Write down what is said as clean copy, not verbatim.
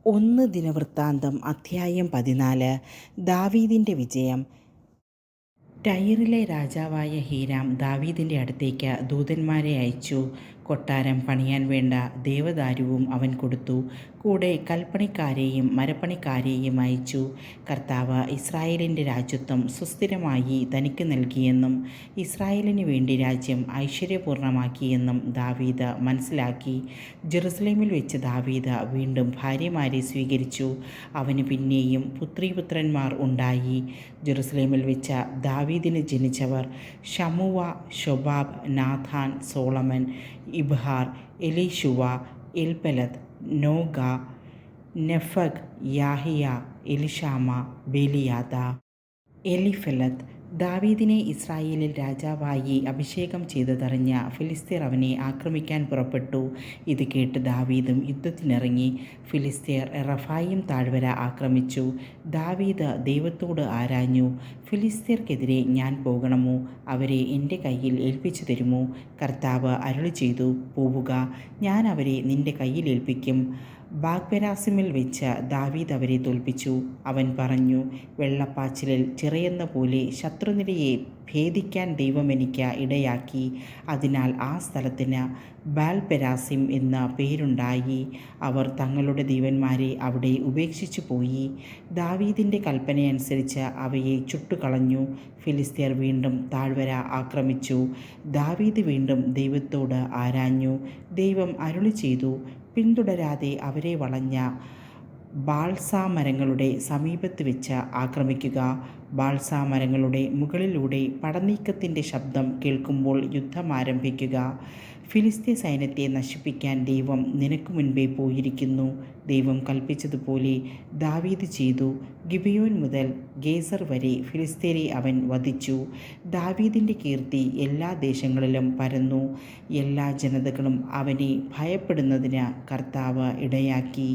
ഒന്ന് ദിനവൃത്താന്തം അധ്യായം 14. ദാവീദിൻ്റെ വിജയം. ടൈറിലെ രാജാവായ ഹീരാം ദാവീദിൻ്റെ അടുത്തേക്ക് ദൂതന്മാരെ അയച്ചു. കൊട്ടാരം പണിയാൻ വേണ്ട ദേവദാരുവും അവൻ കൊടുത്തു. കൂടെ കൽപ്പണിക്കാരെയും മരപ്പണിക്കാരെയും അയച്ചു. കർത്താവ് ഇസ്രായേലിൻ്റെ രാജ്യത്വം സുസ്ഥിരമായി തനിക്ക് നൽകിയെന്നും ഇസ്രായേലിന് വേണ്ടി രാജ്യം ഐശ്വര്യപൂർണ്ണമാക്കിയെന്നും ദാവീദ് മനസ്സിലാക്കി. ജെറുസലേമിൽ വെച്ച് ദാവീദ് വീണ്ടും ഭാര്യമാരെ സ്വീകരിച്ചു. അവന് പിന്നെയും പുത്രീപുത്രന്മാർ ഉണ്ടായി. ജെറുസലേമിൽ വെച്ച് ദാവീദിന് ജനിച്ചവർ ശമുവ, Shobab, Nathan, Solomon, ഇബ്ഹാർ, Elishuva, എൽപെലത്ത്, നോഗ, നെഫഗ്, Yahiya, എലിഷാമ, ബെലിയാദ, Eliphelet. ദാവീദിനെ ഇസ്രായേലിൽ രാജാവായി അഭിഷേകം ചെയ്തതറിഞ്ഞ ഫിലിസ്ത്യർ അവനെ ആക്രമിക്കാൻ പുറപ്പെട്ടു. ഇത് കേട്ട് ദാവീദും യുദ്ധത്തിനിറങ്ങി. ഫിലിസ്ത്യർ റഫായീം താഴ്വര ആക്രമിച്ചു. ദാവീദ് ദൈവത്തോട് ആരാഞ്ഞു, ഫിലിസ്ത്യർക്കെതിരെ ഞാൻ പോകണമോ? അവരെ എൻ്റെ കയ്യിൽ ഏൽപ്പിച്ചു തരുമോ? കർത്താവ് അരുളി ചെയ്തു, പോവുക, ഞാൻ അവരെ നിൻ്റെ കയ്യിൽ ഏൽപ്പിക്കും. ബാഗ്പെരാസിമിൽ വെച്ച് ദാവീദ് അവരെ തോൽപ്പിച്ചു. അവൻ പറഞ്ഞു, വെള്ളപ്പാച്ചിലിൽ ചിറയുന്ന പോലെ ശത്രുനിരയെ ഭേദിക്കാൻ ദൈവം എനിക്ക് ഇടയാക്കി. അതിനാൽ ആ സ്ഥലത്തിന് ബാൽപെരാസിം എന്ന പേരുണ്ടായി. അവർ തങ്ങളുടെ ദൈവന്മാരെ അവിടെ ഉപേക്ഷിച്ചു പോയി. ദാവീദിൻ്റെ കൽപ്പനയനുസരിച്ച് അവയെ ചുട്ടുകളഞ്ഞു. ഫിലിസ്ത്യർ വീണ്ടും താഴ്വര ആക്രമിച്ചു. ദാവീദ് വീണ്ടും ദൈവത്തോട് ആരാഞ്ഞു. ദൈവം അരുളി ചെയ്തു, പിന്തുടരാതെ അവരെ വളഞ്ഞ ബാൾസാമരങ്ങളുടെ സമീപത്ത് വെച്ച് ആക്രമിക്കുക. ബാൾസാമരങ്ങളുടെ മുകളിലൂടെ പടനീക്കത്തിൻ്റെ ശബ്ദം കേൾക്കുമ്പോൾ യുദ്ധം ആരംഭിക്കുക. ഫിലിസ്ത്യ സൈന്യത്തെ നശിപ്പിക്കാൻ ദൈവം നിനക്ക് മുൻപേ പോയിരിക്കുന്നു. ദൈവം കൽപ്പിച്ചതുപോലെ ദാവീദ് ചെയ്തു. ഗിബെയോൻ മുതൽ ഗേസർ വരെ ഫിലിസ്ത്യരെ അവൻ വധിച്ചു. ദാവീദിൻ്റെ കീർത്തി എല്ലാ ദേശങ്ങളിലും പരന്നു. എല്ലാ ജനതകളും അവനെ ഭയപ്പെടുന്നതിന് കർത്താവ് ഇടയാക്കി.